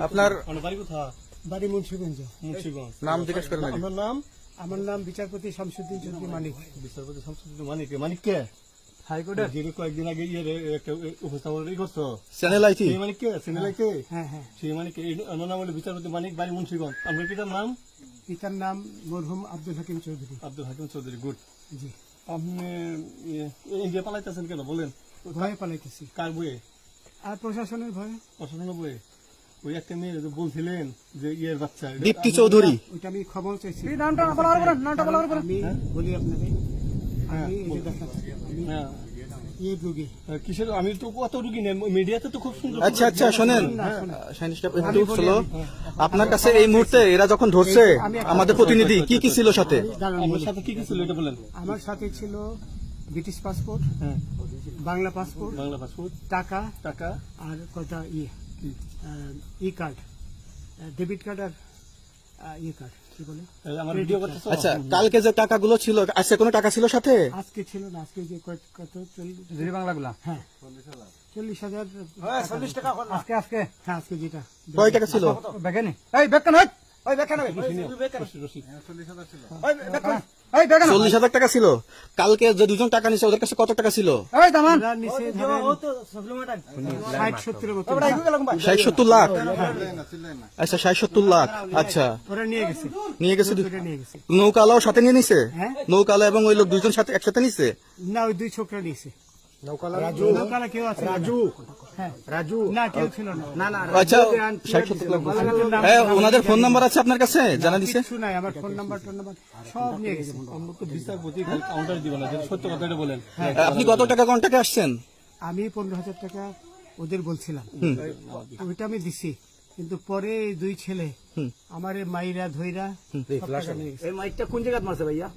আপনার বাড়ি মুন্সিগঞ্জ। নাম জিজ্ঞেস করেন আগে। আমার নাম বিচারপতি শামসুদ্দিন চৌধুরী মানিক। বিচারপতি শামসুদ্দিন মানিক কে? হাইকোর্টের কয়েকদিন আগে একটা উপস্থাপন করছো চ্যানেল আইটি সেই মানিক কে? সিনেলাইতে হ্যাঁ হ্যাঁ। সেই মানিক আমার নাম হলো বিচারপতি মানিক, বাড়ি মুন্সিগঞ্জ। আপনার পিতার নাম? পিতার নাম মরহুম আব্দুল হাকিম চৌধুরী। আব্দুল হাকিম চৌধুরী। গুড। জি। আপনি ইন্ডিয়া পালাইতেছেন কেন বলেন? ভয়ে পালাইতেছি। কার বইয়ে? আর প্রশাসনের ভয়ে। প্রশাসনের বইয়ে? ওই একটা মেয়ে যে বলছিলেন যে ইয়ের বাচ্চা দীপ্তি চৌধুরী। ওইটা আমি খবর চাইছি। নামটা আমি বলি আপনাকে, আমি এই যে দেখাচ্ছি, আমি হ্যাঁ এই রোগী। কিসের? আমি তো কত রুগী নেই, মিডিয়াতে তো খুব সুন্দর। আচ্ছা আচ্ছা শোনেন, একটু স্লো। আপনার কাছে এই মুহূর্তে এরা যখন ধরছে আমাদের প্রতিনিধি কি কি ছিল সাথে? আমার সাথে কি কি ছিল এটা বলেন। আমার সাথে ছিল ব্রিটিশ পাসপোর্ট, হ্যাঁ, বাংলা পাসপোর্ট, বাংলা পাসপোর্ট, টাকা টাকা, আর কয়টা ই কার্ড, ডেবিট কার্ড আর ই কার্ড, কি বলে আমার ভিডিও করতেছ। আচ্ছা, কালকে যে টাকাগুলো ছিল, আজকে কোনো টাকা ছিল সাথে? আজকে ছিল না, আজকে যে কত 40 বাংলাগুলা। হ্যাঁ 40,000 40 টাকা আজকে আজকে হ্যাঁ, আজকে যেটা কয় টাকা ছিল? বেগানি এই বেকান হই ওই বেকান হই রশিদ। ওই বেকান এই বেকান 40,000 টাকা ছিল। কালকে যে দুজন টাকা নিছে ওদের কাছে কত টাকা ছিল? এই দামান ওরা নিচে ধরেন 60-70 মতো 60-70 লাখ। আচ্ছা 60-70 লাখ। আচ্ছা, ওরা নিয়ে গেছে, নিয়ে গেছে। ওটা নিয়ে গেছে। নৌকালাও সাথে নিয়ে নিছে? হ্যাঁ। নৌকালা এবং ওই লোক দুইজন সাথে একসাথে নিছে? না, ওই দুই ছোকরা নিয়েছে। রাজু নৌকালা কেউ আছে? হ্যাঁ, রাজু না কেউ ছিল না। না আচ্ছা 60-70 লাখ বলছে। ওনাদের ফোন নাম্বার আছে আপনার কাছে? জানা দিছে? কিছু নাই, আমার ফোন নাম্বার সব নিয়ে গেছে। আমরা তো বিচারপতি খালি কাউন্টার দিব না, যেটা সত্য কথাটা বলেন। আপনি কত টাকা কন্টাক্টে আসছেন? আমি 15,000 টাকা ওদের বলছিলাম, ওইটা আমি দিছি, কিন্তু পরে এই দুই ছেলে আমার মাইরা ধইরা সব টাকা নিয়ে গেছে। এই মাইকটা কোন জায়গায় মারছে ভাইয়া?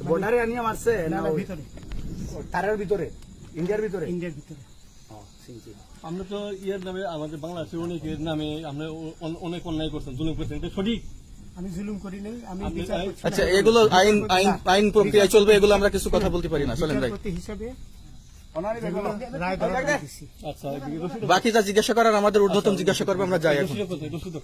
বর্ডারে আনিয়া মারছে না, না না, ওই ভিতরে, তারের ভিতরে, ইন্ডিয়ার ভিতরে? ইন্ডিয়ার ভিতরে। আমরা তো ইয়ের নামে, আমাদের বাংলাদেশের অনেকের নামে আমরা অনেক অন্যায় করছেন, জুলুম করছেন, এটা সঠিক। আমি জুলুম করি নাই, আমি আপনি- বিচার করছি। আচ্ছা, এগুলো আইন আইন আইন প্রক্রিয়া চলবে, এগুলো আমরা কিছু কথা বলতে পারি না। চলেন ভাই, বিচারপতি হিসাবে ওনারই যেগুলো রায় দেওয়া দিছি। আচ্ছা, রশিদ বাকি যা জিজ্ঞাসা করার আমাদের ঊর্ধ্বতন জিজ্ঞাসা করবো, আমরা যাই এখন। রশিদ